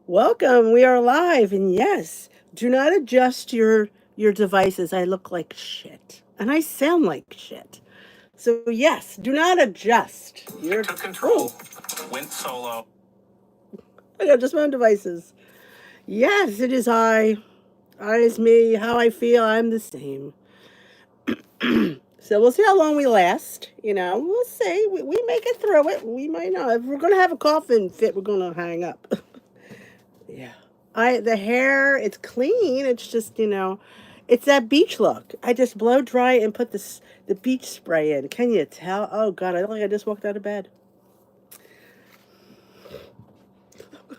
Welcome. We are live, and yes, do not adjust your devices. I look like shit, and I sound like shit. So yes, do not adjust. Your took control. Went solo. I got just my own devices. Yes, it is I. I is me. How I feel. I'm the same. So we'll see how long we last. We'll see. We make it through it. We might not. If we're gonna have a coffin fit, we're gonna hang up. Yeah. The hair, it's clean. It's just, it's that beach look. I just blow dry and put the beach spray in. Can you tell? Oh God, I look like I just walked out of bed.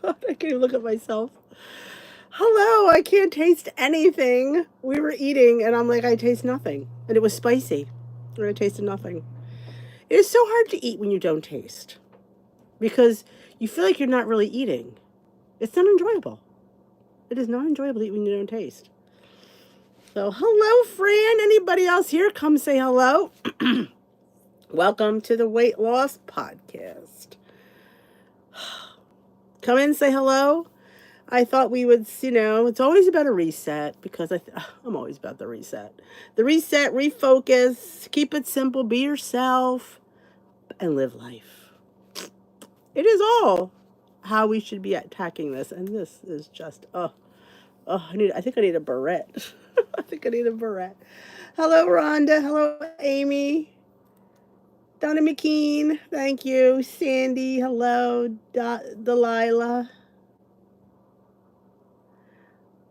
God, I can't even look at myself. Hello, I can't taste anything. We were eating and I'm like, I taste nothing. And it was spicy. And I tasted nothing. It is so hard to eat when you don't taste. Because you feel like you're not really eating. It's not enjoyable. It is not enjoyable to eat when you don't taste. So, hello, Fran. Anybody else here? Come say hello. Welcome to the Weight Loss Podcast. Come in, say hello. I thought we would, it's always about a reset because I'm always about the reset. The reset, refocus, keep it simple, be yourself, and live life. It is all how we should be attacking this. And this is just, I think I need a beret. I think I need a beret. Hello, Rhonda. Hello, Amy. Donna McKean. Thank you. Sandy. Hello. Delilah.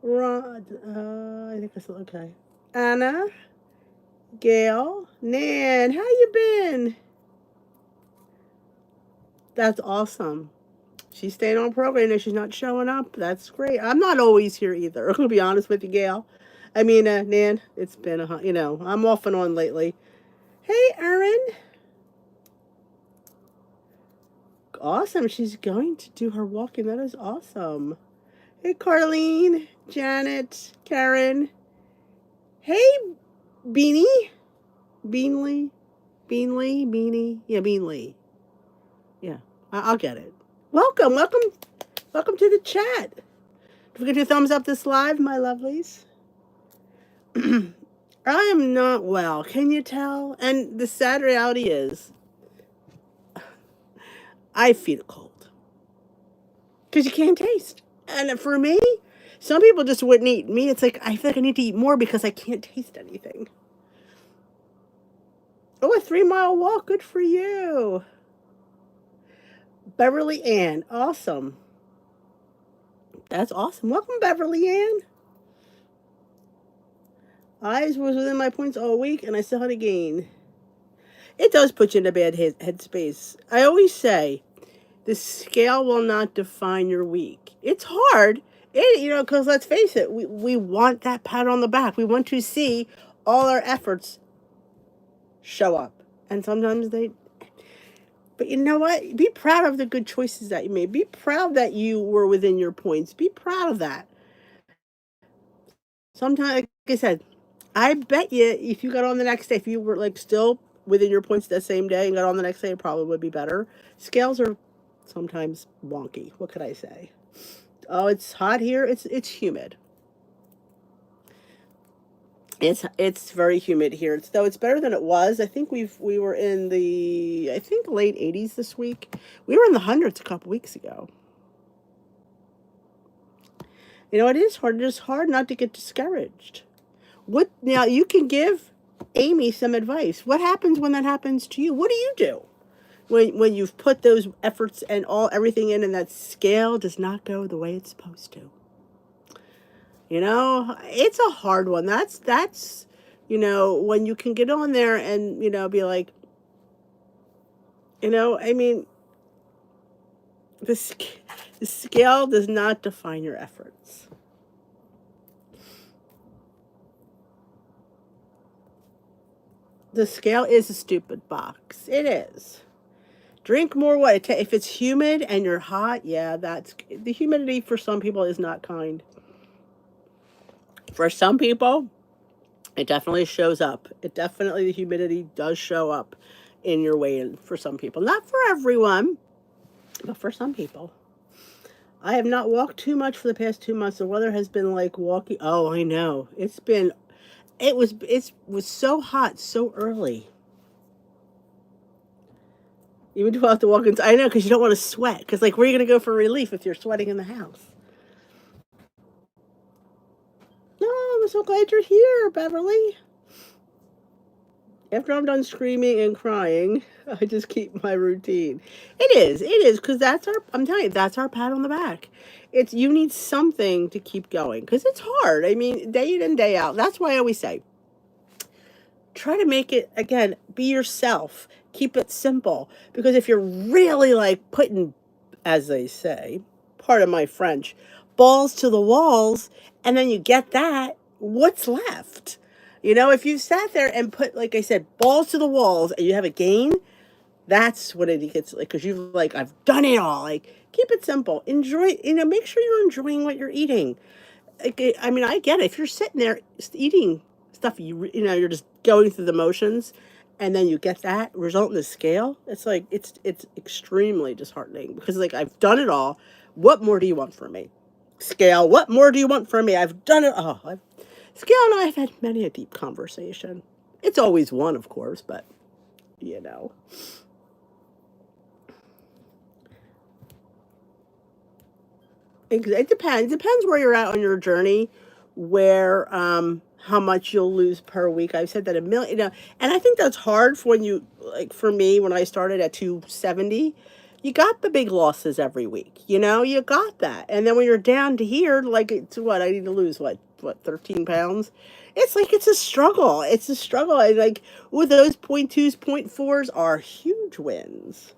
Rod. I think that's okay. Anna. Gail. Nan. How you been? That's awesome. She's staying on program and she's not showing up. That's great. I'm not always here either. I'm going to be honest with you, Gail. Nan, it's been I'm off and on lately. Hey, Erin. Awesome. She's going to do her walking. That is awesome. Hey, Carlene, Janet, Karen. Hey, Beanie. Beanley. Beanie. Yeah, Beanley. Yeah, I'll get it. Welcome to the chat. Don't forget to thumbs up this live, my lovelies. I am not well. Can you tell? And the sad reality is, I feel cold. Because you can't taste. And for me, some people just wouldn't eat. Me, it's like, I feel like I need to eat more because I can't taste anything. Oh, a 3-mile walk. Good for you. Beverly Ann. Awesome. That's awesome. Welcome, Beverly Ann. Eyes was within my points all week, and I still had a gain. It does put you in a bad headspace. I always say, the scale will not define your week. It's hard, because let's face it, we want that pat on the back. We want to see all our efforts show up. And sometimes but you know what? Be proud of the good choices that you made. Be proud that you were within your points. Be proud of that. Sometimes, like I said, I bet you if you got on the next day, if you were like still within your points that same day and got on the next day, it probably would be better. Scales are sometimes wonky. What could I say? Oh, it's hot here. It's humid. It's very humid here. Though it's better than it was. I think we were in the late 80s this week. We were in the hundreds a couple weeks ago. It is hard. It's hard not to get discouraged. What now? You can give Amy some advice. What happens when that happens to you? What do you do when you've put those efforts and everything in, and that scale does not go the way it's supposed to? It's a hard one. That's when you can get on there and be like, the scale does not define your efforts. The scale is a stupid box. It is. Drink more water. If it's humid and you're hot, yeah, the humidity for some people is not kind. For some people, it definitely shows up. The humidity does show up in your weight for some people. Not for everyone, but for some people. I have not walked too much for the past 2 months. The weather has been like walking. Oh, I know. It was so hot so early. Even though I have to walk inside. I know, because you don't want to sweat. Because, like, where are you going to go for relief if you're sweating in the house? No, I'm so glad you're here, Beverly. After I'm done screaming and crying, I just keep my routine. It is, because I'm telling you, that's our pat on the back. You need something to keep going, because it's hard. I mean, day in and day out. That's why I always say, try to make it, again, be yourself. Keep it simple. Because if you're really like putting, as they say, part of my French, balls to the walls, and then you get that, what's left? If you sat there and put, like I said, balls to the walls and you have a gain, that's what it gets like, because you've like, I've done it all. Like, keep it simple. Enjoy, make sure you're enjoying what you're eating. Like, I mean, I get it. If you're sitting there eating stuff, you're just going through the motions, and then you get that result in the scale. It's like it's extremely disheartening, because like, I've done it all. What more do you want from me? Scale. What more do you want from me? I've done it. Scale and I have had many a deep conversation. It's always one, of course, but you know. It depends. It depends where you're at on your journey, where how much you'll lose per week. I've said that a million, and I think that's hard for when you, like, for me, when I started at 270, you got the big losses every week. You got that, and then when you're down to here, like, it's what I need to lose, what 13 pounds. It's like, it's a struggle. It's a struggle. And like, with those point twos, point fours are huge wins.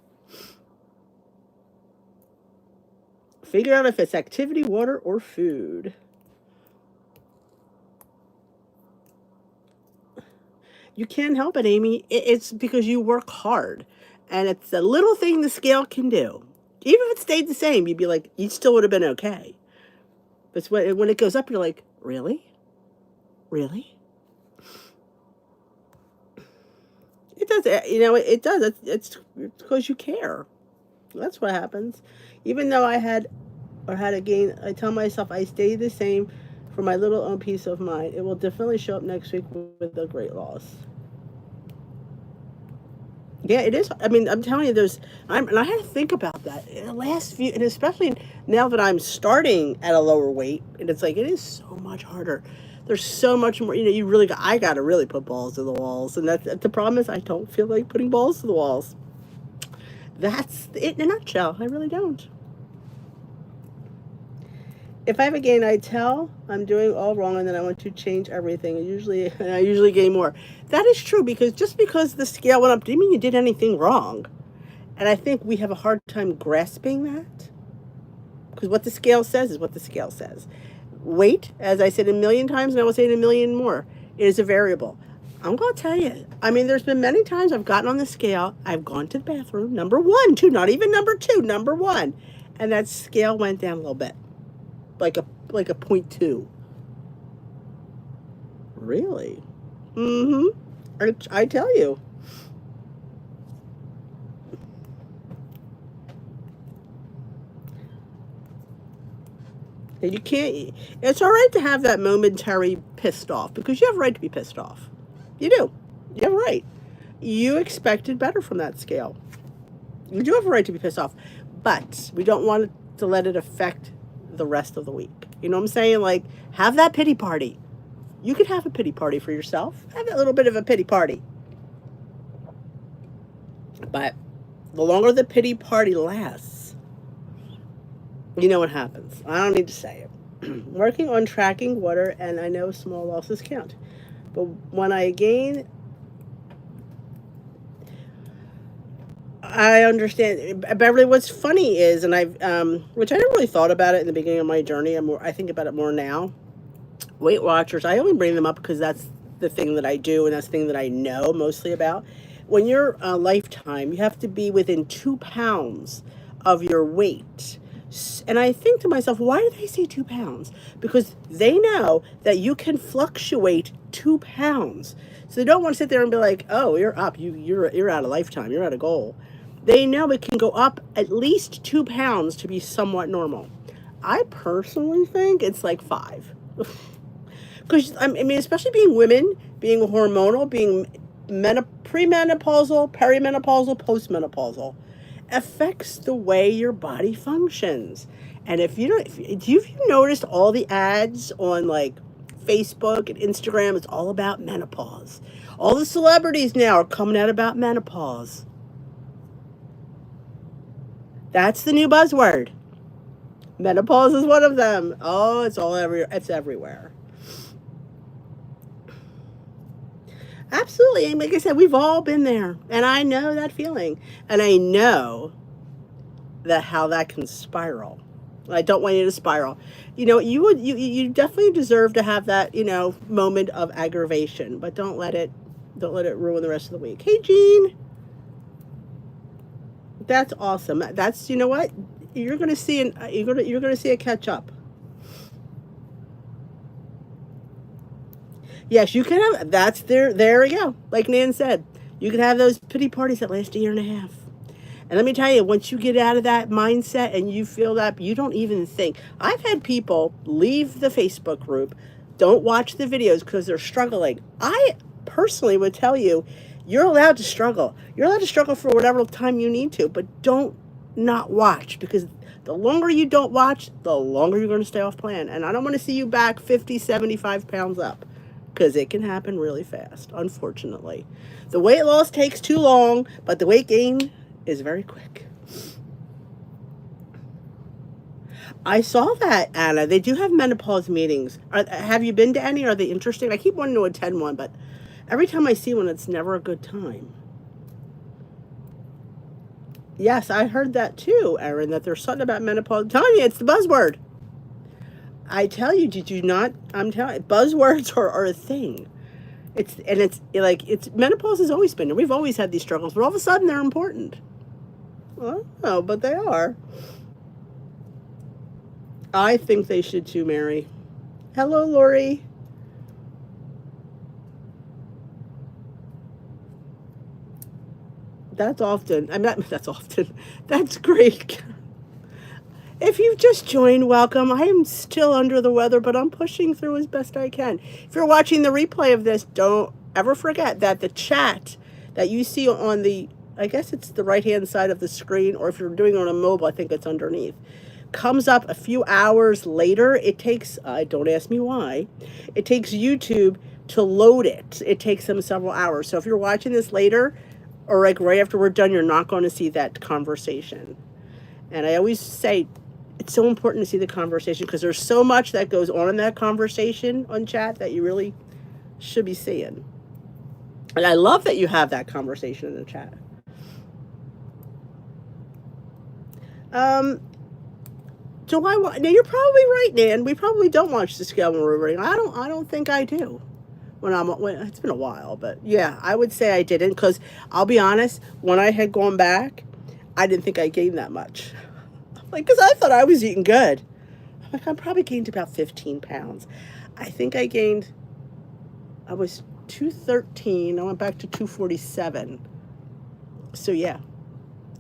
Figure out if it's activity, water, or food. You can't help it, Amy. It's because you work hard. And it's a little thing the scale can do. Even if it stayed the same, you'd be like, you still would have been okay. But when it goes up, you're like, really? Really? It does. It does. It's because you care. That's what happens. Even though I had a gain, I tell myself I stay the same for my little own peace of mind. It will definitely show up next week with a great loss. Yeah, it is. I mean, I'm telling you, and I had to think about that in the last few, and especially now that I'm starting at a lower weight, and it's like, it is so much harder. There's so much more, I got to really put balls to the walls. And the problem is, I don't feel like putting balls to the walls. That's it in a nutshell. I really don't. If I have a gain, I tell I'm doing all wrong, and then I want to change everything. I usually gain more. That is true, because just because the scale went up didn't mean you did anything wrong. And I think we have a hard time grasping that, because what the scale says is what the scale says. Weight, as I said a million times, and I will say it a million more, it is a variable. I'm going to tell you. I mean, there's been many times I've gotten on the scale. I've gone to the bathroom, number one, two, not even number two, number one, and that scale went down a little bit. Like a point two. Really? Mm-hmm. I tell you. And you can't. It's all right to have that momentary pissed off, because you have a right to be pissed off. You do. You have a right. You expected better from that scale. You do have a right to be pissed off, but we don't want to let it affect the rest of the week. You know what I'm saying? Like, have that pity party. You could have a pity party for yourself. Have a little bit of a pity party. But the longer the pity party lasts, you know what happens. I don't need to say it. Working on tracking water, and I know small losses count. But when I gain, I understand. Beverly, what's funny is, and which I never really thought about it in the beginning of my journey. I think about it more now. Weight Watchers, I only bring them up because that's the thing that I do, and that's the thing that I know mostly about. When you're a lifetime, you have to be within 2 pounds of your weight. And I think to myself, why do they say 2 pounds? Because they know that you can fluctuate 2 pounds. So they don't want to sit there and be like, oh, you're up. You're out of lifetime. You're out of goal. They know it can go up at least 2 pounds to be somewhat normal. I personally think it's like 5. Because, I mean, especially being women, being hormonal, being premenopausal, perimenopausal, postmenopausal, affects the way your body functions. And if you don't, if you noticed all the ads on like Facebook and Instagram, it's all about menopause. All the celebrities now are coming out about menopause. That's the new buzzword. Menopause is one of them. Oh, it's everywhere. Absolutely. And like I said, we've all been there. And I know that feeling. And I know that how that can spiral. I don't want you to spiral. You definitely deserve to have that, moment of aggravation, but don't let it ruin the rest of the week. Hey Jean. That's awesome. That's, you know what? You're going to see you're going to see a catch up. Yes, you can have that's there we go. Like Nan said, you can have those pity parties that last a year and a half. And let me tell you, once you get out of that mindset and you feel that, you don't even think. I've had people leave the Facebook group, don't watch the videos because they're struggling. I personally would tell you, you're allowed to struggle. You're allowed to struggle for whatever time you need to, but don't not watch, because the longer you don't watch, the longer you're going to stay off plan. And I don't want to see you back 50, 75 pounds up, because it can happen really fast, unfortunately. The weight loss takes too long, but the weight gain is very quick. I saw that, Anna. They do have menopause meetings. Have you been to any? Are they interesting? I keep wanting to attend one, but every time I see one, it's never a good time. Yes, I heard that too, Erin, that there's something about menopause. I'm telling you, it's the buzzword. I tell you, did you not? I'm telling you, buzzwords are a thing. It's menopause has always been, and we've always had these struggles, but all of a sudden they're important. Well, no, but they are. I think they should too, Mary. Hello, Lori. That's often. I'm not. That's often. That's great. If you've just joined, welcome. I am still under the weather, but I'm pushing through as best I can. If you're watching the replay of this, don't ever forget that the chat that you see on the, I guess it's the right-hand side of the screen, or if you're doing it on a mobile, I think it's underneath, comes up a few hours later. It takes, don't ask me why, it takes YouTube to load it. It takes them several hours. So if you're watching this later, or like right after we're done, you're not going to see that conversation. And I always say, it's so important to see the conversation, because there's so much that goes on in that conversation on chat that you really should be seeing. And I love that you have that conversation in the chat. Do I want? Now you're probably right, Nan. We probably don't watch the scale when we're reading. I don't think I do. When it's been a while, but yeah, I would say I didn't, because I'll be honest, when I had gone back, I didn't think I gained that much. Because I thought I was eating good. I probably gained about 15 pounds. I think I was 213. I went back to 247. So yeah,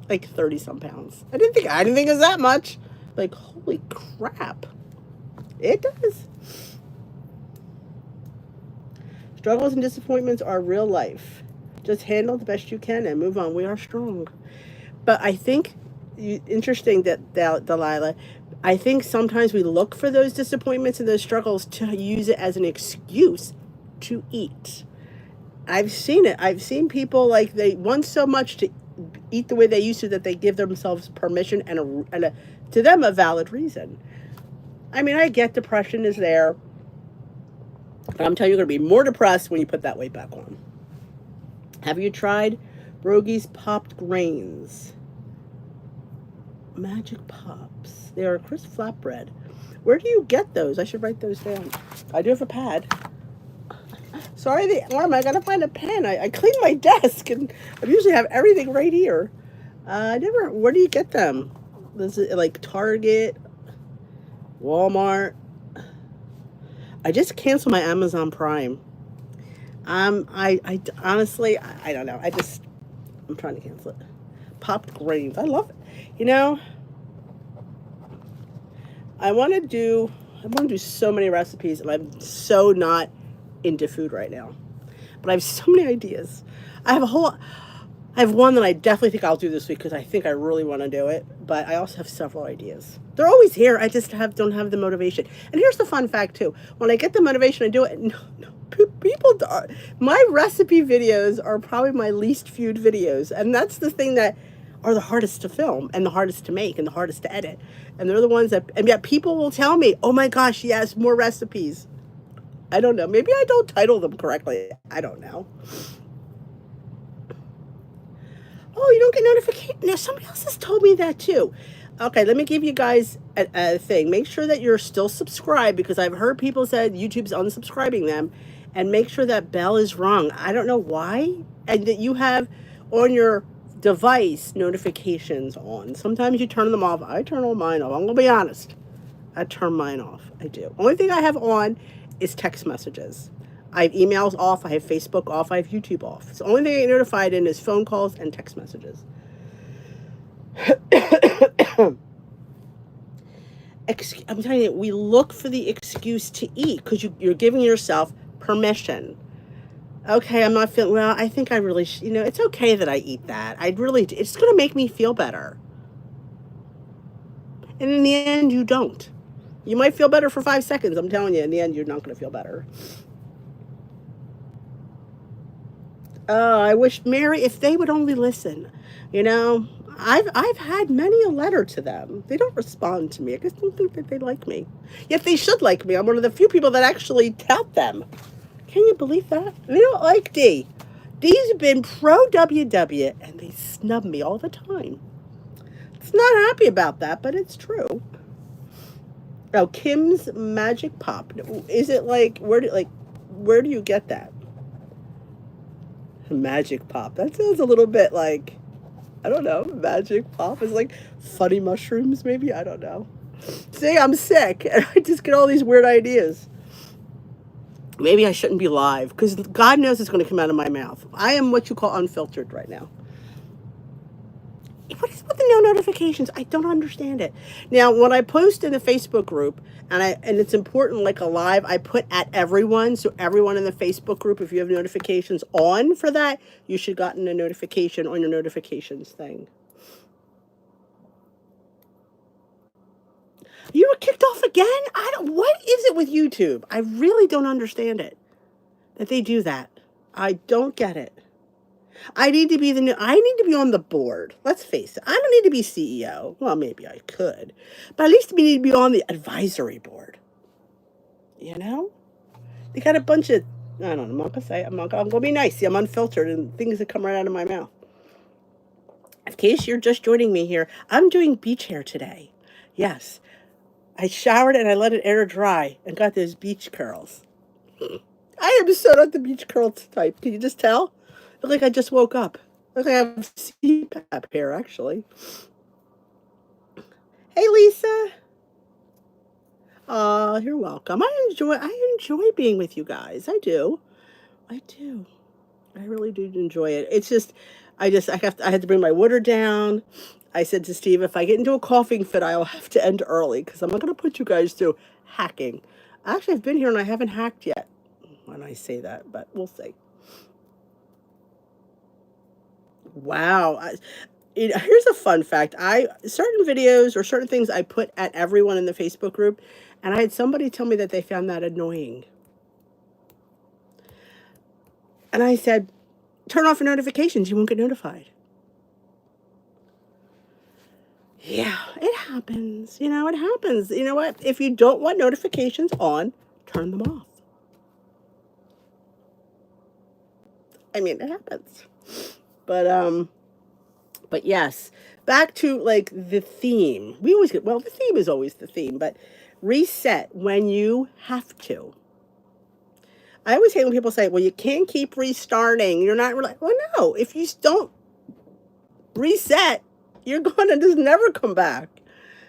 like 30 some pounds. I didn't think it was that much. Like, holy crap. It does. Struggles and disappointments are real life. Just handle the best you can and move on. We are strong. But I think, interesting that, Delilah, I think sometimes we look for those disappointments and those struggles to use it as an excuse to eat. I've seen it. I've seen people, like, they want so much to eat the way they used to that they give themselves permission and to them, a valid reason. I mean, I get depression is there, but I'm telling you, you're going to be more depressed when you put that weight back on. Have you tried Rogi's popped grains? Magic Pops. They are a crisp flatbread. Where do you get those? I should write those down. I do have a pad. Sorry, the arm. I gotta find a pen. I clean my desk, and I usually have everything right here. Where do you get them? Is it like Target, Walmart? I just canceled my Amazon Prime. I honestly, I don't know. I'm trying to cancel it. Popped grains. I love it. I want to do so many recipes, and I'm so not into food right now. But I have so many ideas. I have a whole I have one that I definitely think I'll do this week because I think I really want to do it. But I also have several ideas. They're always here. I just don't have the motivation. And here's the fun fact too: when I get the motivation to do it, no, people. My recipe videos are probably my least viewed videos, and that's the thing that are the hardest to film and the hardest to make and the hardest to edit. And they're the ones that, and yet people will tell me, "Oh my gosh, yes, more recipes." I don't know. Maybe I don't title them correctly. I don't know. Oh, you don't get notification. Now, somebody else has told me that too. Okay, let me give you guys a thing. Make sure that you're still subscribed because I've heard people said YouTube's unsubscribing them, and make sure that bell is rung. I don't know why, and that you have on your device notifications on. Sometimes you turn them off. I turn all mine off. I'm gonna be honest. I turn mine off. I do. Only thing I have on is text messages. I have emails off, I have Facebook off, I have YouTube off. So the only thing I get notified in is phone calls and text messages. I'm telling you, we look for the excuse to eat because you're giving yourself permission. Okay, I'm not feeling well. I think I really, it's okay that I eat that. It's going to make me feel better. And in the end, you don't. You might feel better for 5 seconds. I'm telling you, in the end, you're not going to feel better. Oh, I wish Mary, if they would only listen. You know, I've had many a letter to them. They don't respond to me. I just don't think that they like me. Yet they should like me. I'm one of the few people that actually tout them. Can you believe that? They don't like D. D's been pro WW and they snub me all the time. It's not happy about that, but it's true. Oh, Kim's Magic Pop. Is it where do you get that? Magic Pop. That sounds a little bit like, I don't know, Magic Pop is like funny mushrooms, maybe? I don't know. See, I'm sick and I just get all these weird ideas. Maybe I shouldn't be live because God knows it's going to come out of my mouth. I am what you call unfiltered right now. What is with the no notifications? I don't understand it. Now, when I post in the Facebook group, and it's important, like a live, I put at everyone. So everyone in the Facebook group, if you have notifications on for that, you should have gotten a notification on your notifications thing. You were kicked off again? What is it with YouTube? I really don't understand it. That they do that. I don't get it. I need to be on the board. Let's face it. I don't need to be CEO. Well, maybe I could. But at least we need to be on the advisory board. You know? They got a bunch of, I don't know, I'm not going to say it. I'm going to be nice. See, I'm unfiltered and things that come right out of my mouth. In case you're just joining me here, I'm doing beach hair today. Yes. I showered and I let it air dry and got those beach curls. I am so not the beach curl type. Can you just tell? I look like I just woke up. I look like I have CPAP hair, actually. Hey, Lisa. You're welcome. I enjoy being with you guys. I do. I do. I really do enjoy it. It's just, I had to bring my water down. I said to Steve, if I get into a coughing fit, I'll have to end early because I'm not going to put you guys through hacking. Actually, I've been here and I haven't hacked yet when I say that, but we'll see. Wow. Here's a fun fact. Certain videos or certain things I put at everyone in the Facebook group, and I had somebody tell me that they found that annoying. And I said, turn off your notifications. You won't get notified. Yeah, it happens. It happens. You know what? If you don't want notifications on, turn them off. I mean, it happens. But yes, back to the theme. The theme is always the theme, but reset when you have to. I always hate when people say, well, you can't keep restarting. You're not really, well, no, if you don't reset, you're going to just never come back.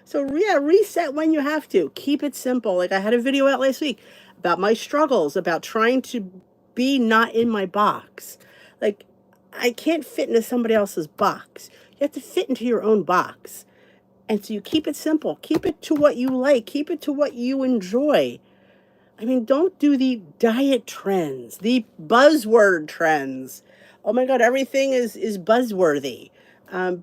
So yeah, reset when you have to. Keep it simple. Like I had a video out last week about my struggles, about trying to be not in my box. I can't fit into somebody else's box. You have to fit into your own box. And so you keep it simple. Keep it to what you like. Keep it to what you enjoy. I mean, don't do the diet trends, the buzzword trends. Oh my God, everything is buzzworthy.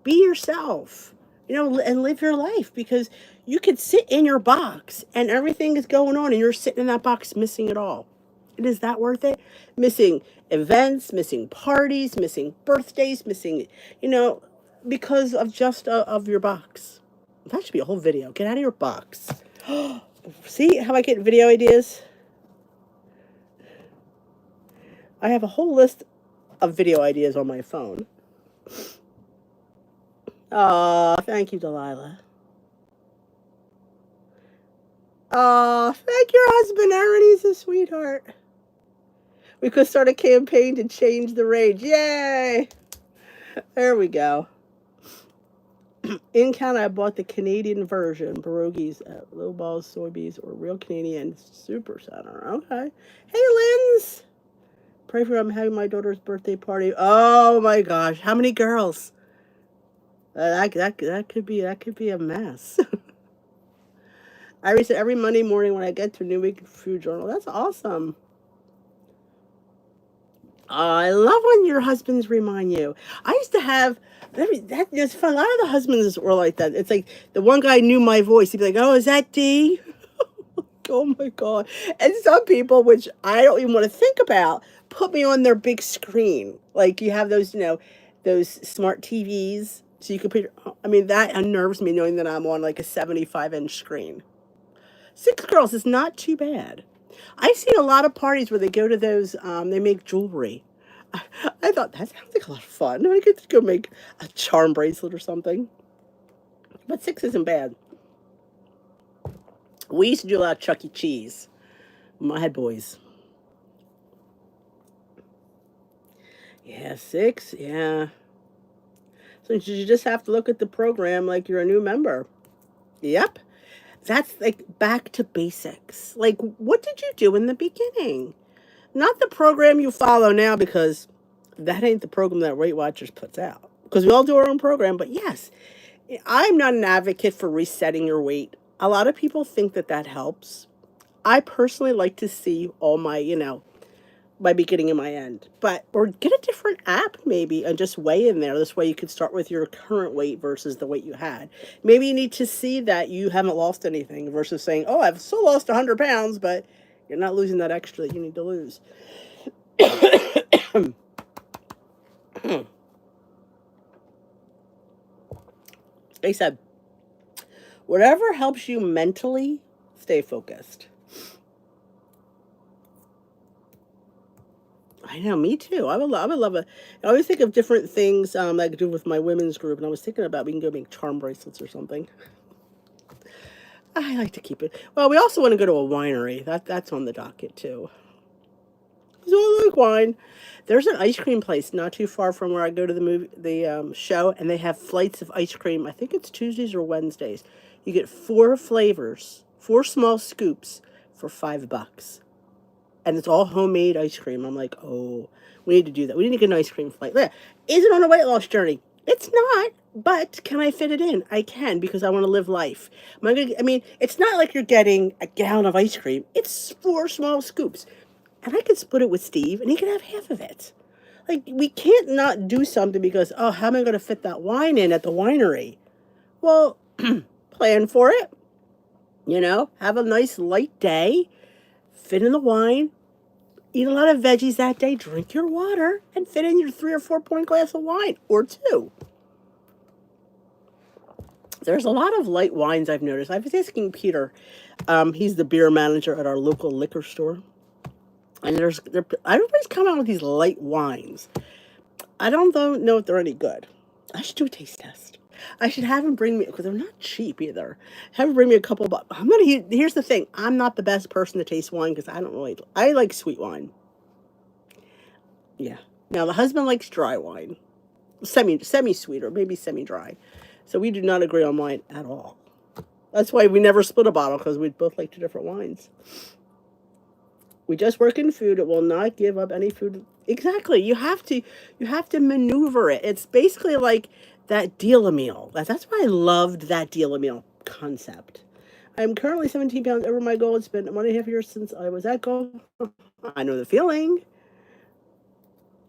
Be yourself, and live your life, because you could sit in your box and everything is going on and you're sitting in that box missing it all. And is that worth it? Missing events, missing parties, missing birthdays, missing, you know, because of just of your box. That should be a whole video. Get out of your box. See how I get video ideas? I have a whole list of video ideas on my phone. Oh, thank you, Delilah. Oh, thank your husband, Aaron. He's a sweetheart. We could start a campaign to change the rage. Yay! There we go. In Canada, I bought the Canadian version, pierogies at Low Balls, Soybeans, or Real Canadian Super Center. Okay. Hey, Linz. Pray for I'm having my daughter's birthday party. Oh my gosh, how many girls? That could be a mess. I read it every Monday morning when I get to New Week Food Journal. That's awesome. I love when your husbands remind you. I used to have that's fun. A lot of the husbands were like that. It's like the one guy knew my voice. He'd be like, "Oh, is that D?" Oh my God. And some people, which I don't even want to think about, put me on their big screen. Like you have those, those smart TVs. So you can put I mean, that unnerves me knowing that I'm on like a 75-inch screen. 6 girls is not too bad. I've seen a lot of parties where they go to those, they make jewelry. I thought that sounds like a lot of fun. I get to go make a charm bracelet or something. But 6 isn't bad. We used to do a lot of Chuck E. Cheese. I had boys. Yeah, 6. Yeah. So you just have to look at the program like you're a new member. Yep. That's like back to basics. Like, what did you do in the beginning? Not the program you follow now, because that ain't the program that Weight Watchers puts out. Because we all do our own program. But yes, I'm not an advocate for resetting your weight. A lot of people think that that helps. I personally like to see all my, my beginning and my end. But, or get a different app maybe and just weigh in there. This way you can start with your current weight versus the weight you had. Maybe you need to see that you haven't lost anything versus saying, oh, I've still lost 100 pounds, but you're not losing that extra that you need to lose. They said, whatever helps you mentally, stay focused. I know, me too. I would love it. I always think of different things I could do with my women's group, and I was thinking about we can go make charm bracelets or something. I like to keep it. Well, we also want to go to a winery. That's on the docket too. So I like wine. There's an ice cream place not too far from where I go to the show, and they have flights of ice cream. I think it's Tuesdays or Wednesdays. You get 4 flavors, 4 small scoops for $5. And it's all homemade ice cream. I'm like, oh, we need to do that. We need to get an ice cream flight. Yeah. Is it on a weight loss journey? It's not, but can I fit it in? I can, because I want to live life. I mean, it's not like you're getting a gallon of ice cream. It's 4 small scoops. And I could split it with Steve, and he can have half of it. Like, we can't not do something because, oh, how am I going to fit that wine in at the winery? Well, plan for it. Have a nice light day. Fit in the wine, eat a lot of veggies that day, drink your water, and fit in your 3 or 4 point glass of wine, or 2. There's a lot of light wines I've noticed. I was asking Peter, he's the beer manager at our local liquor store, and everybody's coming out with these light wines. I don't know if they're any good. I should do a taste test. I should have him bring me, because they're not cheap either. Have him bring me a couple, but here's the thing. I'm not the best person to taste wine because I like sweet wine. Yeah. Now the husband likes dry wine. Semi-sweet or maybe semi-dry. So we do not agree on wine at all. That's why we never split a bottle, because we both like 2 different wines. We just work in food. It will not give up any food. Exactly. You have to maneuver it. It's basically like that deal-a-meal. That's why I loved that deal-a-meal concept. I'm currently 17 pounds over my goal. It's been 1.5 years since I was at goal. I know the feeling,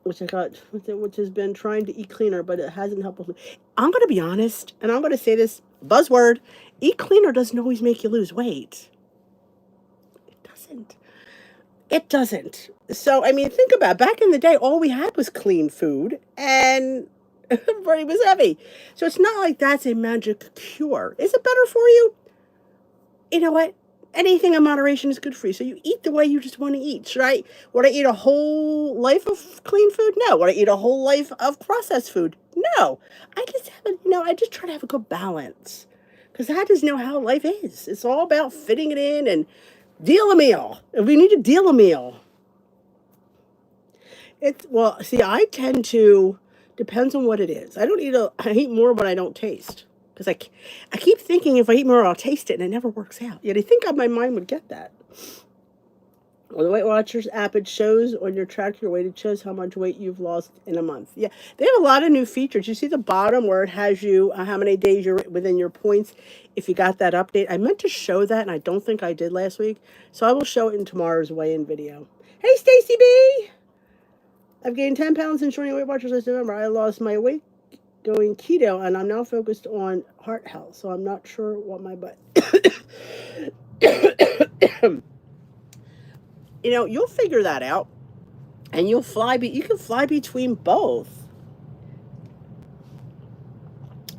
which has been trying to eat cleaner, but it hasn't helped with me. I'm going to be honest, and I'm going to say this buzzword: eat cleaner doesn't always make you lose weight. It doesn't. It doesn't. So, I mean, think about it. Back in the day, all we had was clean food, and everybody was heavy. So it's not like that's a magic cure. Is it better for you? You know what? Anything in moderation is good for you. So you eat the way you just want to eat. Should I, would I eat a whole life of clean food? No. Would I eat a whole life of processed food? No. I just haven't, I just try to have a good balance. Because I just know how life is. It's all about fitting it in and deal a meal. If we need to deal a meal. Well, see, I tend to, depends on what it is. I eat more when I don't taste. Because I keep thinking if I eat more, I'll taste it, and it never works out. Yet I think my mind would get that. Well, the Weight Watchers app, it shows on your track your weight. It shows how much weight you've lost in a month. Yeah, they have a lot of new features. You see the bottom where it has you how many days you're within your points. If you got that update, I meant to show that, and I don't think I did last week. So I will show it in tomorrow's weigh-in video. Hey, Stacy B! I've gained 10 pounds since joining Weight Watchers last November. I lost my weight going keto, and I'm now focused on heart health, so I'm not sure what my butt. You'll figure that out, and you can fly between both.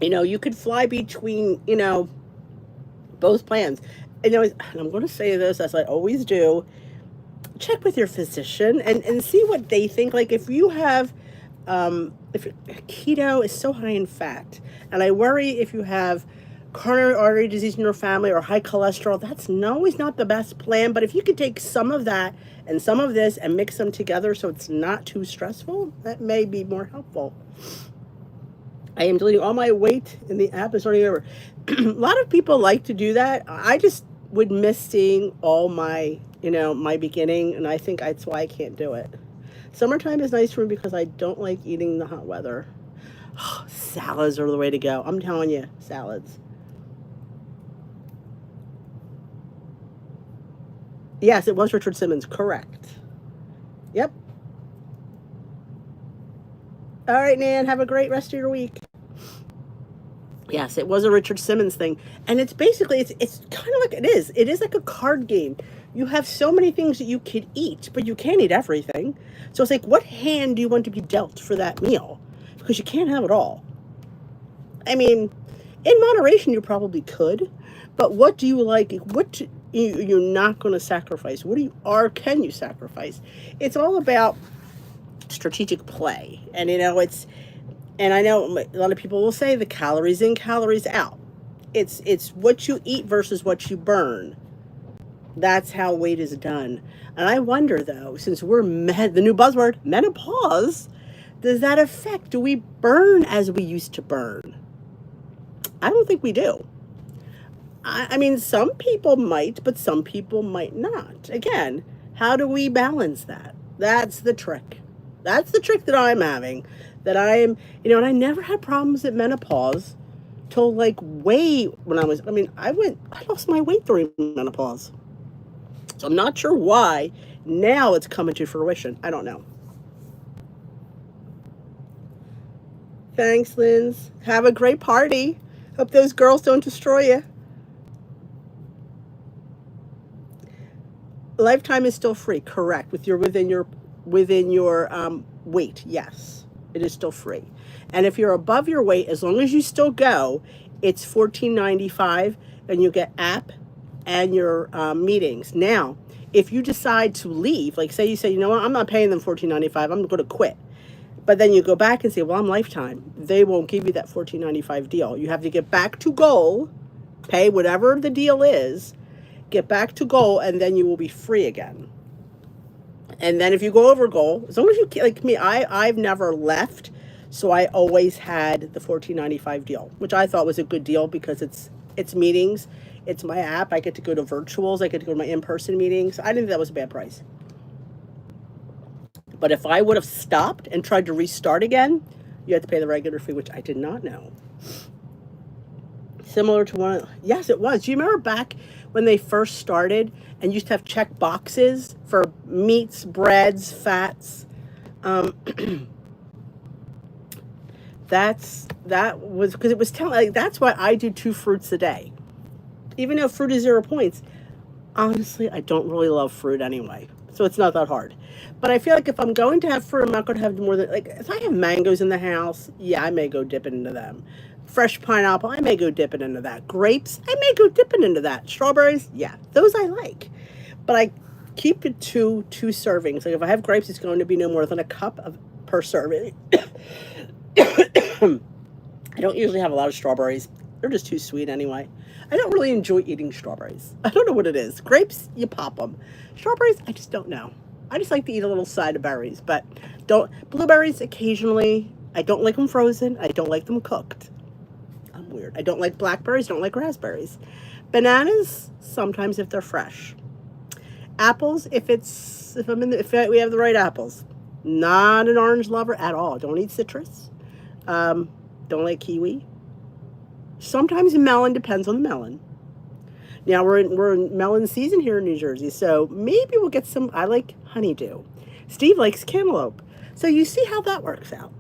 You could fly between, both plans. And I'm going to say this, as I always do, check with your physician and see what they think. Like, if you have, if keto is so high in fat, and I worry if you have coronary artery disease in your family or high cholesterol, that's always not the best plan. But if you could take some of that and some of this and mix them together so it's not too stressful, that may be more helpful. I am deleting all my weight in the app and starting over. A lot of people like to do that. I just would miss seeing all my, my beginning, and I think that's why I can't do it. Summertime is nice for me because I don't like eating the hot weather. Salads are the way to go. I'm telling you, salads. Yes, it was Richard Simmons. Correct. Yep. All right, Nan. Have a great rest of your week. Yes, it was a Richard Simmons thing. And it's basically, it's kind of like it is. It is like a card game. You have so many things that you could eat, but you can't eat everything. So it's like, what hand do you want to be dealt for that meal? Because you can't have it all. I mean, in moderation, you probably could. But what do you like? What you're not going to sacrifice? Can you sacrifice? It's all about strategic play. And, and I know a lot of people will say the calories in, calories out. It's what you eat versus what you burn. That's how weight is done. And I wonder, though, since we're the new buzzword, menopause, does that affect? Do we burn as we used to burn? I don't think we do. I mean, some people might, but some people might not. Again, how do we balance that? That's the trick. That's the trick that I'm having. That I am, and I never had problems at menopause till like when I lost my weight during menopause. So I'm not sure why now it's coming to fruition. I don't know. Thanks, Linz. Have a great party. Hope those girls don't destroy you. Lifetime is still free, correct? Within your weight, yes, it is still free. And if you're above your weight, as long as you still go, it's $14.95, and you get app and your meetings. Now, if you decide to leave, like say you say, you know what, I'm not paying them $14.95, I'm going to quit. But then you go back and say, well, I'm lifetime. They won't give you that $14.95 deal. You have to get back to goal, pay whatever the deal is, get back to goal, and then you will be free again. And then if you go over goal, as long as you, like me, I've never left, so I always had the $14.95 deal, which I thought was a good deal because it's meetings, it's my app, I get to go to virtuals, I get to go to my in-person meetings. I didn't think that was a bad price. But if I would have stopped and tried to restart again, You have to pay the regular fee, which I did not know. Similar to one, yes, it was. Do you remember back when they first started and used to have check boxes for meats, breads, fats? Um, that was because it was telling. Like, that's why I do 2 fruits a day, even though fruit is 0 points. Honestly, I don't really love fruit anyway, so it's not that hard. But I feel like if I'm going to have fruit, I'm not going to have more than, like, if I have mangoes in the house, yeah, I may go dipping into them. Fresh pineapple, I may go dipping into that. Grapes, I may go dipping into that. Strawberries, yeah, those I like. But I keep it to 2 servings. Like if I have grapes, it's going to be no more than a cup of per serving. I don't usually have a lot of strawberries. They're just too sweet anyway. I don't really enjoy eating strawberries. I don't know what it is. Grapes, you pop them. Strawberries, I just don't know. I just like to eat a little side of berries, but don't. Blueberries occasionally. I don't like them frozen. I don't like them cooked. I'm weird. I don't like blackberries. Don't like raspberries. Bananas, sometimes if they're fresh. Apples, if we have the right apples. Not an orange lover at all. Don't eat citrus. Don't like kiwi. Sometimes melon, depends on the melon. Now we're in melon season here in New Jersey, so maybe we'll get some. I like honeydew. Steve likes cantaloupe. So you see how that works out.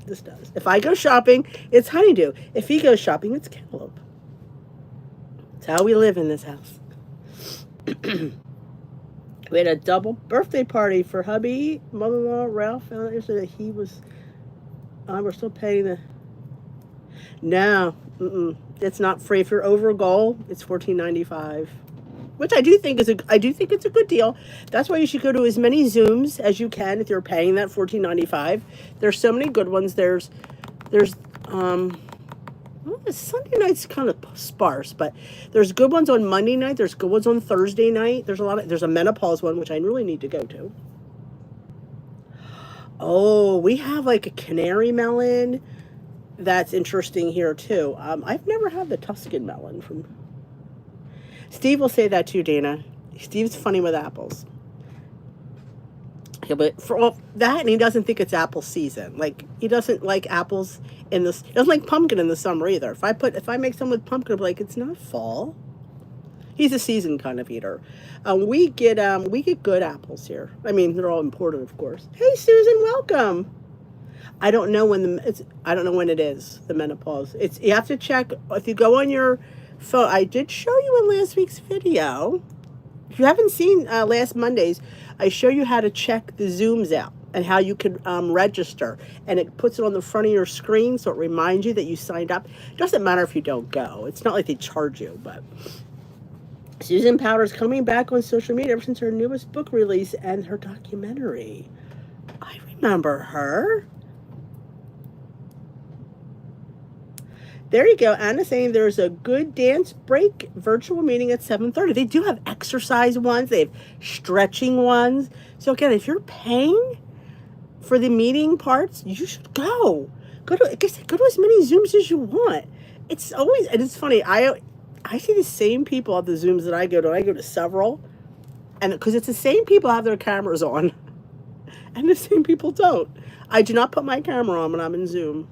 This does. If I go shopping, it's honeydew. If he goes shopping, it's cantaloupe. It's how we live in this house. We had a double birthday party for hubby, mother-in-law, Ralph. Found out yesterday that he was. We're still paying the. No, it's not free. If you're over a goal, it's $14.95, which I do think it's a good deal. That's why you should go to as many Zooms as you can if you're paying that $14.95. There's so many good ones. There's well, Sunday night's kind of sparse, but there's good ones on Monday night. There's good ones on Thursday night. There's a menopause one, which I really need to go to. Oh, we have like a canary melon. That's interesting here too. I've never had the Tuscan melon from. Steve will say that too, Dana. Steve's funny with apples. Yeah, but for all that, and he doesn't think it's apple season. Like he doesn't like apples in this. He doesn't like pumpkin in the summer either. If I make some with pumpkin, I'll be like, it's not fall. He's a season kind of eater. We get good apples here. I mean, they're all imported, of course. Hey, Susan, welcome. I don't know when it is, the menopause. You have to check if you go on your phone. I did show you in last week's video. If you haven't seen last Monday's, I show you how to check the Zooms out and how you can register, and it puts it on the front of your screen so it reminds you that you signed up. It doesn't matter if you don't go. It's not like they charge you, but Susan Powder's coming back on social media ever since her newest book release and her documentary. I remember her. There you go. Anna saying there's a good dance break virtual meeting at 7:30. They do have exercise ones. They have stretching ones. So again, if you're paying for the meeting parts, you should go. Go to as many Zooms as you want. It's funny. I see the same people at the Zooms that I go to. I go to several, and because it's the same people have their cameras on, and the same people don't. I do not put my camera on when I'm in Zoom.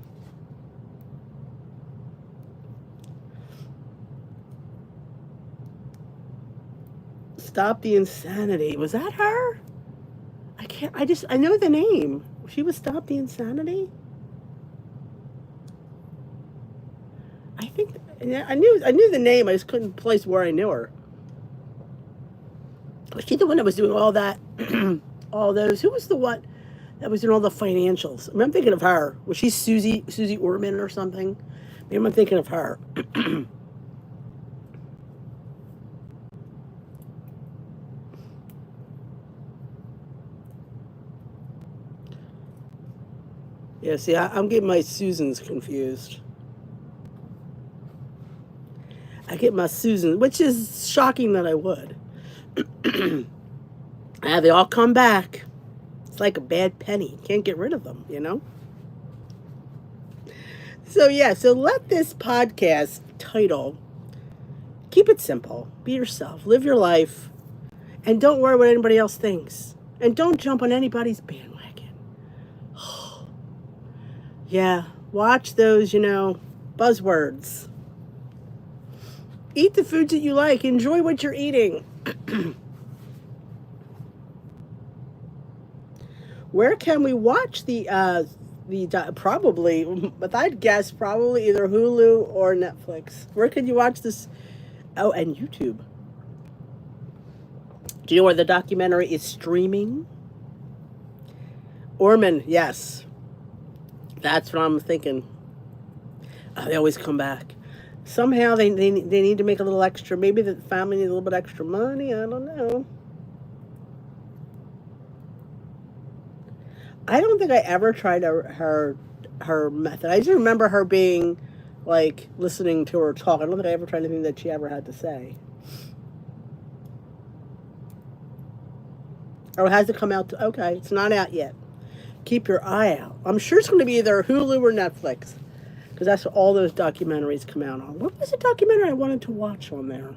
Stop the Insanity. Was that her? I know the name. She was Stop the Insanity? I think I knew the name. I just couldn't place where I knew her. Was she the one that was doing all that? All those? Who was the one that was doing all the financials? I mean, I'm thinking of her. Was she Susie Orman or something? Maybe I'm thinking of her. Yeah, see, I'm getting my Susans confused. I get my Susan, which is shocking that I would. They all come back. It's like a bad penny. Can't get rid of them, you know? So let this podcast title, keep it simple. Be yourself. Live your life. And don't worry what anybody else thinks. And don't jump on anybody's bandwagon. Yeah, watch those, buzzwords. Eat the foods that you like. Enjoy what you're eating. Where can we watch probably, but I'd guess probably either Hulu or Netflix. Where could you watch this? Oh, and YouTube. Do you know where the documentary is streaming? Orman, yes. That's what I'm thinking. Oh, they always come back. Somehow they need to make a little extra. Maybe the family needs a little bit extra money. I don't know. I don't think I ever tried her method. I just remember her being like listening to her talk. I don't think I ever tried anything that she ever had to say. Or has it come out? Okay, it's not out yet. Keep your eye out. I'm sure it's going to be either Hulu or Netflix, because that's what all those documentaries come out on. What was the documentary I wanted to watch on there?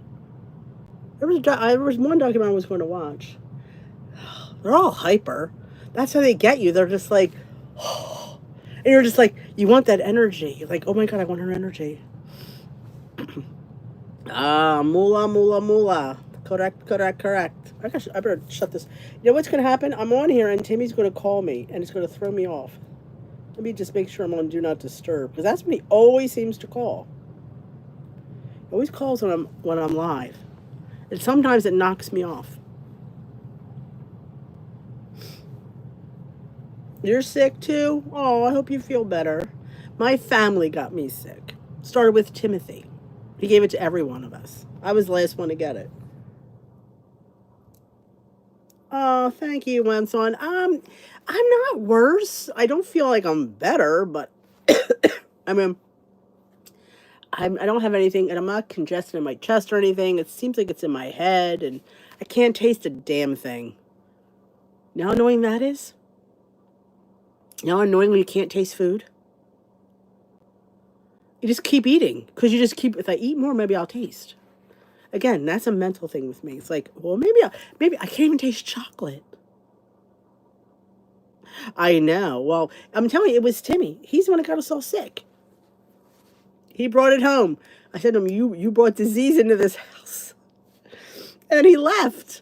There was one documentary I was going to watch. They're all hyper. That's how they get you. They're just like, and you're just like, you want that energy. You're like, oh my god, I want her energy. Moolah, moolah, moolah. Correct, correct, correct. I better shut this. You know what's going to happen? I'm on here and Timmy's going to call me and it's going to throw me off. Let me just make sure I'm on Do Not Disturb, because that's when he always seems to call. He always calls when I'm live. And sometimes it knocks me off. You're sick too? Oh, I hope you feel better. My family got me sick. Started with Timothy. He gave it to every one of us. I was the last one to get it. Oh, thank you, Wenson. I'm not worse. I don't feel like I'm better, but I mean, I don't have anything, and I'm not congested in my chest or anything. It seems like it's in my head, and I can't taste a damn thing. You know how annoying that is? You know how annoying when you can't taste food? You just keep eating, because you just keep, if I eat more, maybe I'll taste. Again, that's a mental thing with me. It's like, well, maybe I can't even taste chocolate. I know. Well, I'm telling you, it was Timmy. He's the one that got us all sick. He brought it home. I said to him, you brought disease into this house. And he left.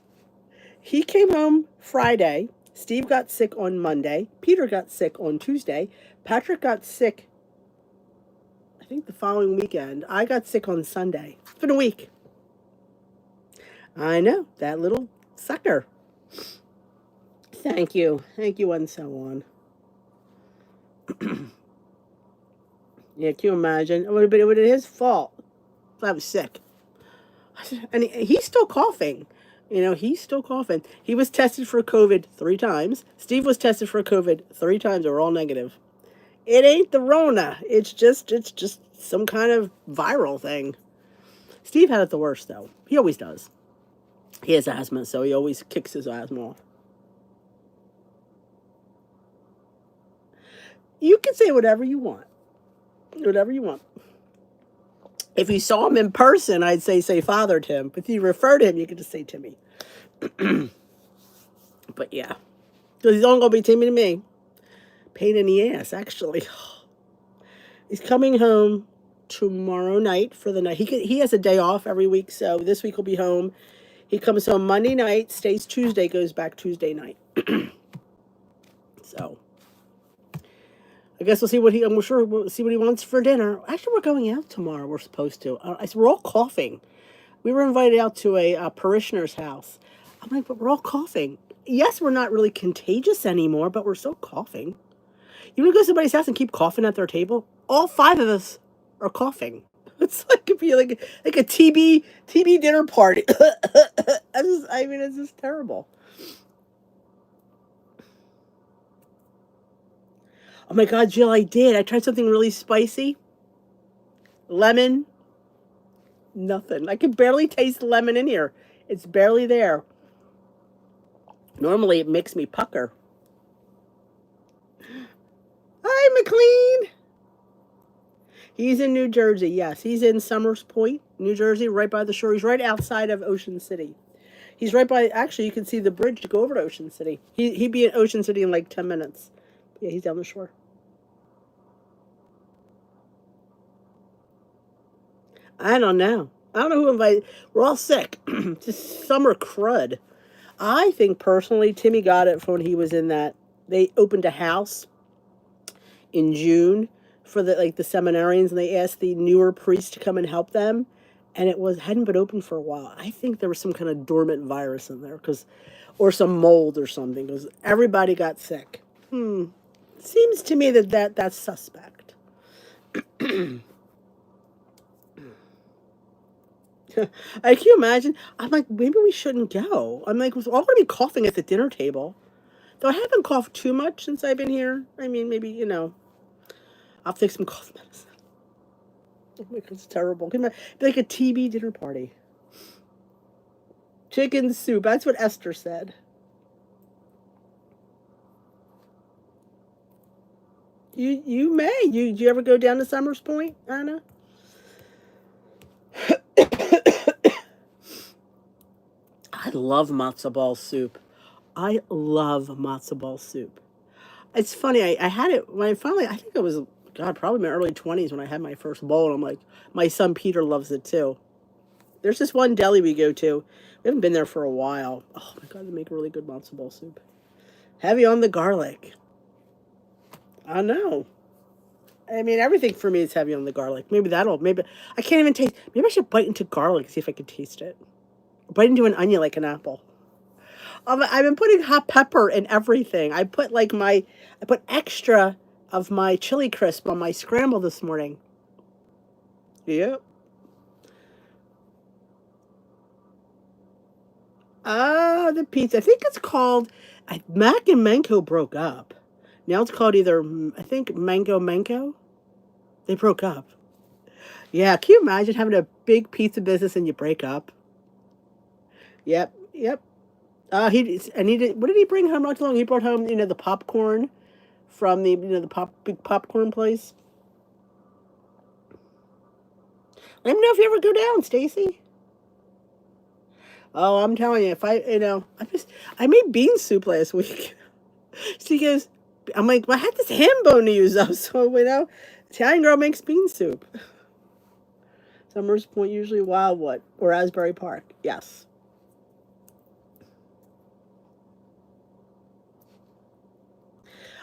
He came home Friday. Steve got sick on Monday. Peter got sick on Tuesday. Patrick got sick, I think, the following weekend. I got sick on Sunday. It's been a week. I know. That little sucker. Thank you. Thank you, and so on. Yeah, can you imagine? It would have been his fault if I was sick. And he's still coughing. He's still coughing. He was tested for COVID 3 times. Steve was tested for COVID 3 times. They were all negative. It ain't the Rona. It's just some kind of viral thing. Steve had it the worst though. He always does. He has asthma, so he always kicks his asthma off. You can say whatever you want. Whatever you want. If you saw him in person, I'd say Father Tim. But if you refer to him, you could just say Timmy. But yeah. Because he's only going to be Timmy to me. Pain in the ass, actually. He's coming home tomorrow night for the night. He has a day off every week, so this week he'll be home. He comes home Monday night, stays Tuesday, goes back Tuesday night. So I guess I'm sure we'll see what he wants for dinner. Actually, we're going out tomorrow. We're supposed to. We're all coughing. We were invited out to a parishioner's house. I'm like, but we're all coughing. Yes, we're not really contagious anymore, but we're still coughing. You want to go to somebody's house and keep coughing at their table? All 5 of us are coughing. It's like it'd be like a TB dinner party. It's just terrible. Oh my God, Jill, I did. I tried something really spicy. Lemon. Nothing. I can barely taste the lemon in here. It's barely there. Normally, it makes me pucker. Hi, McLean. He's in New Jersey, yes. He's in Summers Point, New Jersey, right by the shore. He's right outside of Ocean City. He's right by, actually, you can see the bridge to go over to Ocean City. He'd be in Ocean City in like 10 minutes. Yeah, he's down the shore. I don't know. I don't know who invited. We're all sick. Just summer crud. I think personally, Timmy got it from when he was in that. They opened a house in June for the seminarians, and they asked the newer priests to come and help them, and it was hadn't been open for a while. I think there was some kind of dormant virus in there, or some mold or something, because everybody got sick. Seems to me that's suspect. I can you imagine. I'm like, maybe we shouldn't go. I'm like, we're all gonna be coughing at the dinner table. Though I haven't coughed too much since I've been here. I mean, maybe I'll take some cough medicine. Oh my God, it's terrible. Can be like a TB dinner party. Chicken soup. That's what Esther said. You may. Do you ever go down to Summers Point, Anna? I love matzo ball soup. I love matzo ball soup. It's funny. I had it when I finally. I think it was God, probably my early 20s when I had my first bowl. And I'm like, my son Peter loves it too. There's this one deli we go to. We haven't been there for a while. Oh my God, they make really good matzo ball soup. Heavy on the garlic. I know. I mean, everything for me is heavy on the garlic. Maybe I can't even taste. Maybe I should bite into garlic, see if I can taste it. Bite into an onion like an apple. I've been putting hot pepper in everything. I put extra of my chili crisp on my scramble this morning. Yep. Ah, the pizza. I think it's called. Mac and Manco broke up. Now it's called either. I think Mango. They broke up. Yeah, can you imagine having a big pizza business and you break up? Yep, yep. He did. What did he bring home not too long? He brought home the popcorn from the big popcorn place. Let me know if you ever go down, Stacy. Oh, I'm telling you, if I made bean soup last week. She goes, I'm like, well, I had this ham bone to use up, so Italian girl makes bean soup. Summers Point, usually Wildwood or Asbury Park. Yes.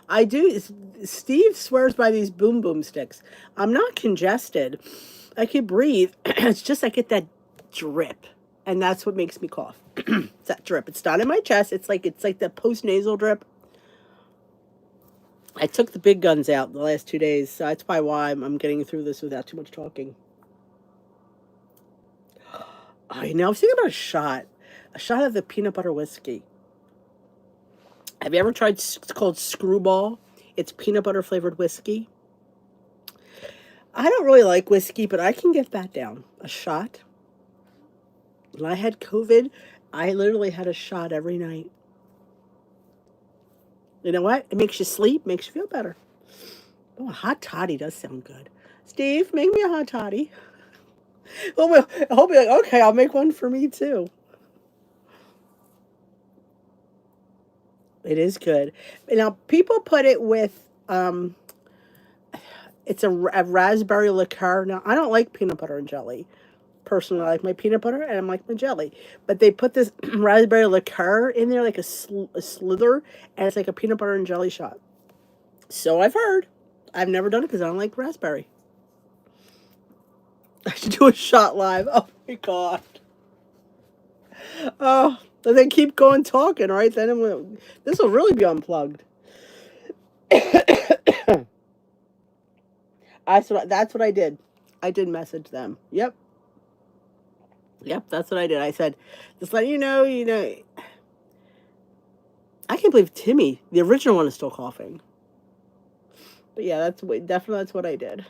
I do. Steve swears by these boom boom sticks. I'm not congested. I can breathe. It's just I get that drip, and that's what makes me cough. It's that drip. It's not in my chest. It's like the post nasal drip. I took the big guns out the last 2 days, so that's probably why I'm getting through this without too much talking. I was thinking about a shot of the peanut butter whiskey. Have you ever tried? It's called Screwball. It's peanut butter flavored whiskey. I don't really like whiskey, but I can get that down. A shot. When I had COVID, I literally had a shot every night. You know what? It makes you sleep, makes you feel better. Oh, a hot toddy does sound good. Steve, make me a hot toddy. Well, I'll be like, okay, I'll make one for me too. It is good. Now, people put it with, it's a raspberry liqueur. Now, I don't like peanut butter and jelly. Personally, I like my peanut butter and I like my jelly. But they put this raspberry liqueur in there, like a slither, and it's like a peanut butter and jelly shot. So I've heard. I've never done it because I don't like raspberry. I should do a shot live. Oh my God. Oh, then they keep going talking, right? This will really be unplugged. That's what I did. I did message them. Yep. Yep, that's what I did. I said, just letting you know. I can't believe Timmy, the original one, is still coughing. But yeah, that's what I did.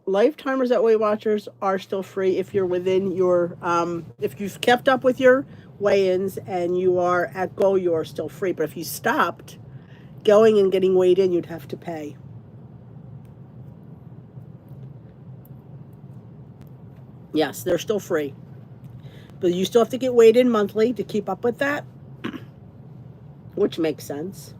Lifetimers at Weight Watchers are still free if you're within your if you've kept up with your weigh-ins and you are at goal, you are still free. But if you stopped going and getting weighed in, you'd have to pay. Yes, they're still free. But you still have to get weighed in monthly to keep up with that, which makes sense.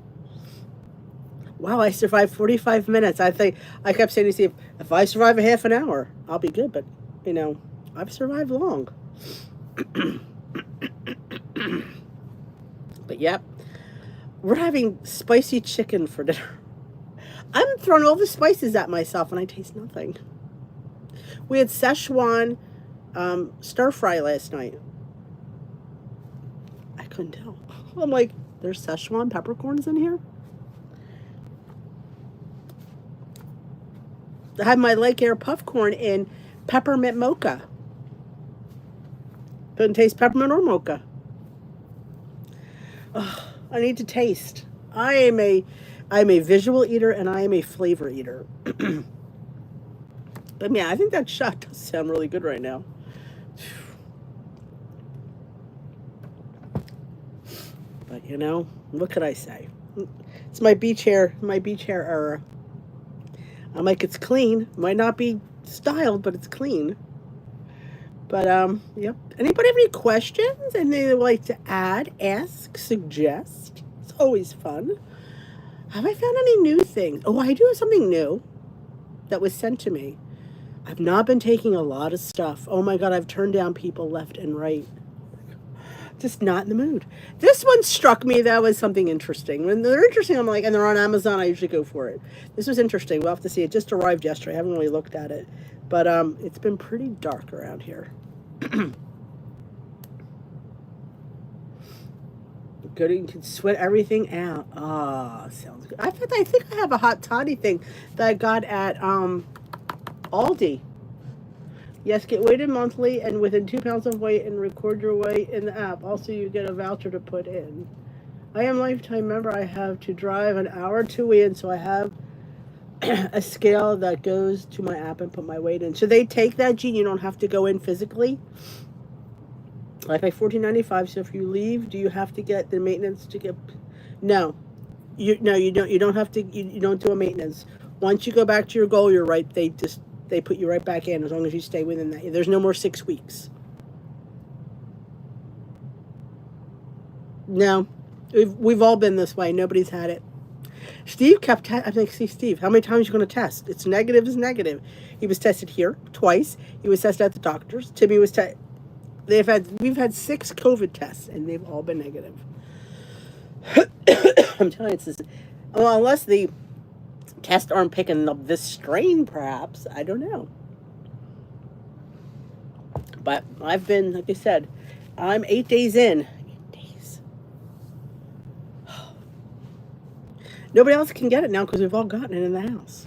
Wow, I survived 45 minutes. I kept saying to Steve, If I survive a half an hour, I'll be good. But, you know, I've survived long. But, yep. We're having spicy chicken for dinner. I'm throwing all the spices at myself and I taste nothing. We had Szechuan stir fry last night. I couldn't tell. I'm like, there's Szechuan peppercorns in here? I had my Lake Air puff corn in peppermint mocha. Couldn't taste peppermint or mocha. Ugh, I need to taste. I'm a visual eater and I am a flavor eater. But yeah, I think that shot does sound really good right now. But you know, what could I say? It's my beach hair era. I'm like, it's clean. Might not be styled, but it's clean. But yep. Anybody have any questions? And they would like to add, ask, suggest? It's always fun. Have I found any new things? Oh, I do have something new that was sent to me. I've not been taking a lot of stuff. Oh my God, I've turned down people left and right. Just not in the mood. This one struck me that was something interesting. When they're interesting, I'm like, and they're on Amazon, I usually go for it. This was interesting. We'll have to see. It just arrived yesterday. I haven't really looked at it. But it's been pretty dark around here. Good, you can sweat everything out. Ah, sounds good. I think I have a hot toddy thing that I got at Aldi. Yes, get weighted monthly and within 2 pounds of weight and record your weight in the app. Also, you get a voucher to put in. I am lifetime member. I have to drive an hour or two in, so I have a scale that goes to my app and put my weight in. So they take that, Gene. You don't have to go in physically. I pay $14.95. So if you leave, do you have to get the maintenance to get? No, you don't. You don't have to. You don't do a maintenance. Once you go back to your goal, you're right. They put you right back in as long as you stay within that. There's no more 6 weeks. No, we've all been this way. Nobody's had it. Steve kept. I'm like, see, Steve, how many times are you going to test? It's negative. Is negative. He was tested here twice. He was tested at the doctor's. Timmy was tested. We've had 6 COVID tests, and they've all been negative. I'm telling you, it's this. Well, unless the tests aren't picking up this strain, perhaps. I don't know. But I've been, like I said, I'm 8 days in. 8 days. Nobody else can get it now because we've all gotten it in the house.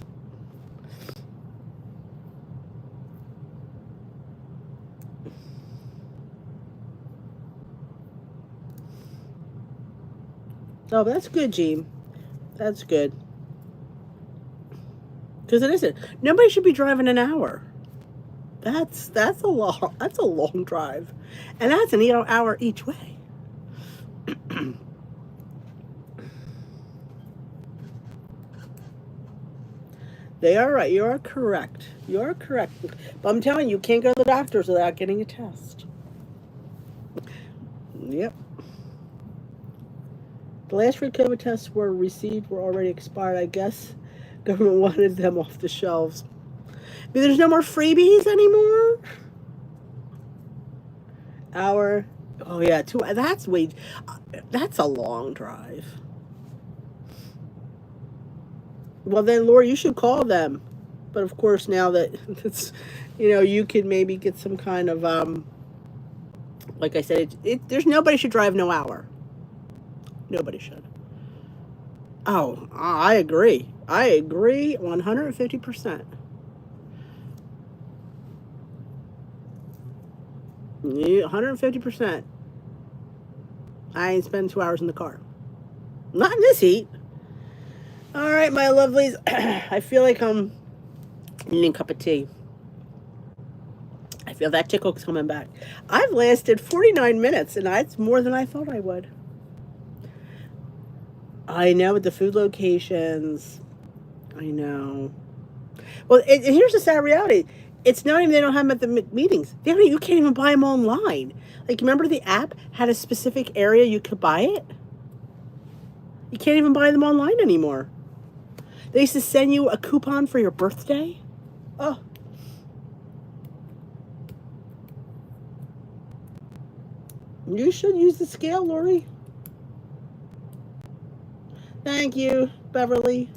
Oh, that's good, Gene. That's good. Because it isn't. Nobody should be driving an hour. That's a long drive, and that's an hour each way. They are right. You are correct. You are correct. But I'm telling you, you can't go to the doctors without getting a test. Yep. The last 3 COVID tests were received were already expired. I guess government wanted them off the shelves. I mean, there's no more freebies anymore. Oh yeah, that's a long drive. Well then, Laura, you should call them. But of course, now that it's, you could maybe get some kind of like I said, there's nobody should drive no hour. Nobody should. Oh, I agree. I agree 150%. 150%. I ain't spending 2 hours in the car. Not in this heat. All right, my lovelies. I feel like I'm needing a cup of tea. I feel that tickle's coming back. I've lasted 49 minutes, and that's more than I thought I would. I know, with the food locations. I know. Well, and here's the sad reality. It's not even they don't have them at the meetings. You can't even buy them online. Like, remember the app had a specific area you could buy it? You can't even buy them online anymore. They used to send you a coupon for your birthday. Oh. You should use the scale, Lori. Thank you, Beverly.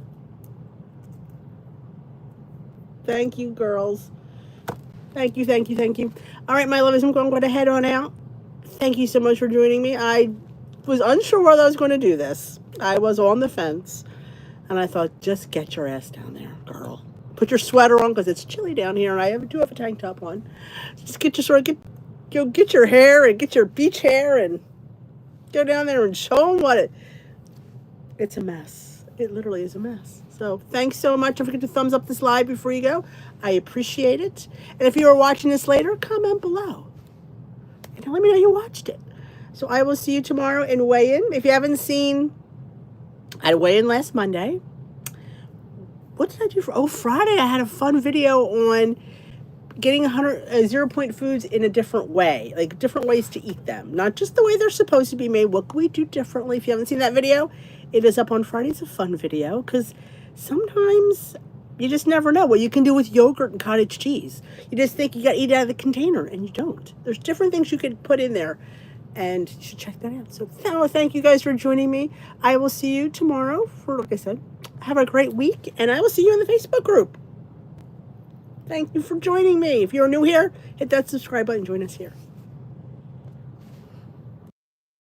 Thank you, girls. Thank you, thank you, thank you. All right, my lovers, I'm going to head on out. Thank you so much for joining me. I was unsure whether I was going to do this. I was on the fence, and I thought, just get your ass down there, girl. Put your sweater on because it's chilly down here, and I do have a tank top on. Just get your sort of get your hair and get your beach hair and go down there and show them it's a mess. It literally is a mess. So thanks so much. Don't forget to thumbs up this live before you go. I appreciate it. And if you are watching this later, comment below and let me know you watched it. So I will see you tomorrow in weigh-in. If you haven't seen, I had a weigh-in last Monday. What did I do for? Oh, Friday I had a fun video on getting 0-point foods in a different way, like different ways to eat them, not just the way they're supposed to be made. What can we do differently? If you haven't seen that video, it is up on Friday. It's a fun video because sometimes you just never know what you can do with yogurt and cottage cheese. You just think you got to eat it out of the container, and you don't. There's different things you could put in there, and you should check that out. So thank you guys for joining me. I will see you tomorrow for, like I said, have a great week, and I will see you in the Facebook group. Thank you for joining me. If you're new here, hit that subscribe button and join us here.